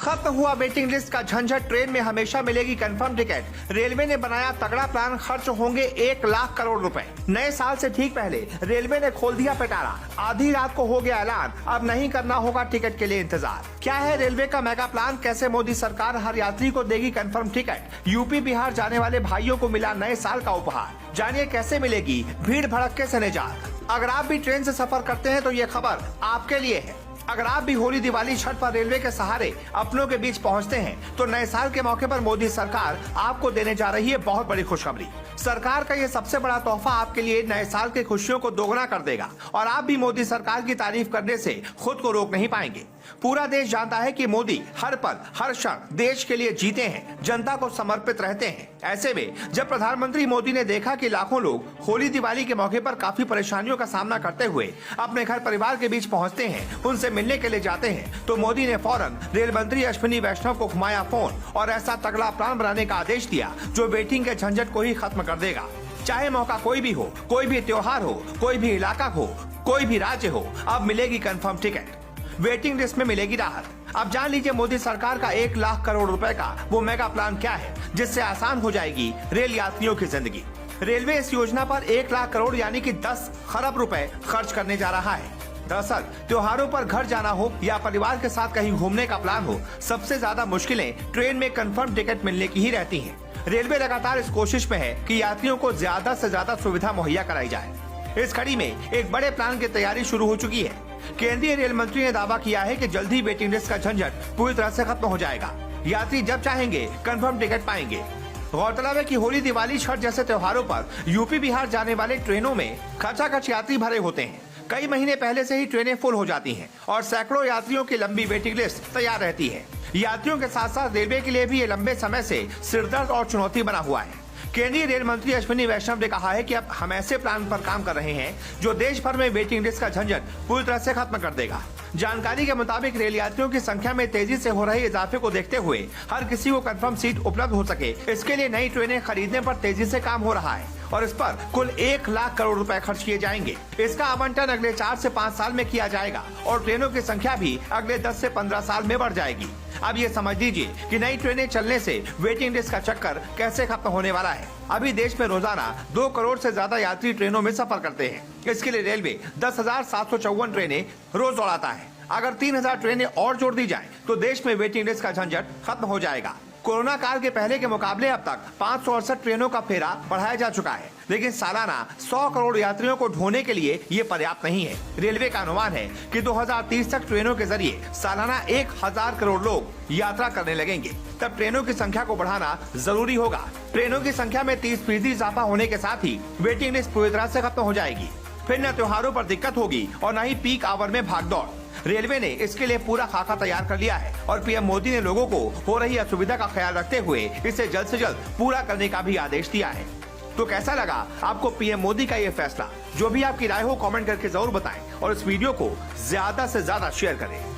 खत्म हुआ waiting list का झंझट, ट्रेन में हमेशा मिलेगी कंफर्म टिकट। रेलवे ने बनाया तगड़ा प्लान, खर्च होंगे 1 लाख करोड़ रुपए। नए साल से ठीक पहले रेलवे ने खोल दिया पिटारा, आधी रात को हो गया ऐलान, अब नहीं करना होगा टिकट के लिए इंतजार। क्या है रेलवे का मेगा प्लान, कैसे मोदी सरकार हर यात्री को देगी कंफर्म टिकट। यूपी बिहार जाने वाले भाइयों को मिला नए साल का उपहार, जानिए कैसे मिलेगी भीड़ भड़क्के से निजात। अगर आप भी ट्रेन से सफर करते हैं तो ये खबर आपके लिए है। अगर आप भी होली दिवाली छठ पर रेलवे के सहारे अपनों के बीच पहुंचते हैं तो नए साल के मौके पर मोदी सरकार आपको देने जा रही है बहुत बड़ी खुशखबरी। सरकार का ये सबसे बड़ा तोहफा आपके लिए नए साल की खुशियों को दोगुना कर देगा और आप भी मोदी सरकार की तारीफ करने से खुद को रोक नहीं पाएंगे। पूरा देश जानता है कि मोदी हर पल हर क्षण देश के लिए जीते हैं, जनता को समर्पित रहते हैं। ऐसे में जब प्रधानमंत्री मोदी ने देखा कि लाखों लोग होली दिवाली के मौके पर काफी परेशानियों का सामना करते हुए अपने घर परिवार के बीच पहुंचते हैं, उनसे मिलने के लिए जाते हैं, तो मोदी ने फौरन रेल मंत्री अश्विनी वैष्णव को घुमाया फोन और ऐसा तगड़ा प्लान बनाने का आदेश दिया जो वेटिंग के झंझट को ही खत्म कर देगा। चाहे मौका कोई भी हो, कोई भी त्योहार हो, कोई भी इलाका हो, कोई भी राज्य हो, अब मिलेगी कंफर्म टिकट, वेटिंग लिस्ट में मिलेगी राहत। अब जान लीजिए मोदी सरकार का 1 लाख करोड़ रुपए का वो मेगा प्लान क्या है जिससे आसान हो जाएगी रेल यात्रियों की जिंदगी। रेलवे इस योजना पर 1 लाख करोड़ यानी कि 10 खरब रुपए खर्च करने जा रहा है। दरअसल त्योहारों पर घर जाना हो या परिवार के साथ कहीं घूमने का प्लान हो, सबसे ज्यादा मुश्किलें ट्रेन में कंफर्म टिकट मिलने की ही रहती हैं। रेलवे लगातार इस कोशिश में है कि यात्रियों को ज्यादा से ज्यादा सुविधा मुहैया कराई जाए। इस कड़ी में एक बड़े प्लान की तैयारी शुरू हो चुकी है। केंद्रीय रेल मंत्री ने दावा किया है कि जल्द ही वेटिंग लिस्ट का झंझट पूरी तरह से खत्म हो जाएगा। यात्री जब चाहेंगे कंफर्म टिकट पाएंगे। गौरतलब है कि होली दिवाली छठ जैसे त्योहारों पर यूपी बिहार जाने वाले ट्रेनों में खचाखच यात्री भरे होते हैं। कई महीने पहले से ही ट्रेनें फुल हो जाती हैं और सैकड़ों यात्रियों की लंबी वेटिंग लिस्ट तैयार रहती है। यात्रियों के साथ साथ रेलवे के लिए भी ये लंबे समय से सिरदर्द और चुनौती बना हुआ है। केंद्रीय रेल मंत्री अश्विनी वैष्णव ने कहा है कि अब हम ऐसे प्लान पर काम कर रहे हैं जो देश भर में वेटिंग लिस्ट का झंझट पूरी तरह से खत्म कर देगा। जानकारी के मुताबिक रेल यात्रियों की संख्या में तेजी से हो रहे इजाफे को देखते हुए हर किसी को कंफर्म सीट उपलब्ध हो सके, इसके लिए नई ट्रेनें खरीदने पर तेजी से काम हो रहा है और इस पर कुल 1 लाख करोड़ रुपए खर्च किए जाएंगे। इसका आवंटन अगले 4 से 5 साल में किया जाएगा और ट्रेनों की संख्या भी अगले 10 से 15 साल में बढ़ जाएगी। अब ये समझ लीजिए कि नई ट्रेनें चलने से वेटिंग लिस्ट का चक्कर कैसे खत्म होने वाला है। अभी देश में रोजाना 2 करोड़ से ज्यादा यात्री ट्रेनों में सफर करते हैं। इसके लिए रेलवे 10,754 ट्रेनें रोज दौड़ाता है। अगर 3,000 ट्रेनें और जोड़ दी जाएं, तो देश में वेटिंग लिस्ट का झंझट खत्म हो जाएगा। कोरोना काल के पहले के मुकाबले अब तक 568 ट्रेनों का फेरा बढ़ाया जा चुका है, लेकिन सालाना 100 करोड़ यात्रियों को ढोने के लिए ये पर्याप्त नहीं है। रेलवे का अनुमान है कि 2030 तक ट्रेनों के जरिए सालाना 1000 करोड़ लोग यात्रा करने लगेंगे। तब ट्रेनों की संख्या को बढ़ाना जरूरी होगा। ट्रेनों की संख्या में 30% इजाफा होने के साथ ही वेटिंग लिस्ट पूरी तरह से खत्म हो जाएगी। फिर न त्योहारों पर दिक्कत होगी और न ही पीक आवर में भागदौड़। रेलवे ने इसके लिए पूरा खाका तैयार कर लिया है और पीएम मोदी ने लोगों को हो रही असुविधा का ख्याल रखते हुए इसे जल्द से जल्द पूरा करने का भी आदेश दिया है। तो कैसा लगा आपको पीएम मोदी का ये फैसला? जो भी आपकी राय हो कमेंट करके जरूर बताएं और इस वीडियो को ज्यादा से ज्यादा शेयर करें।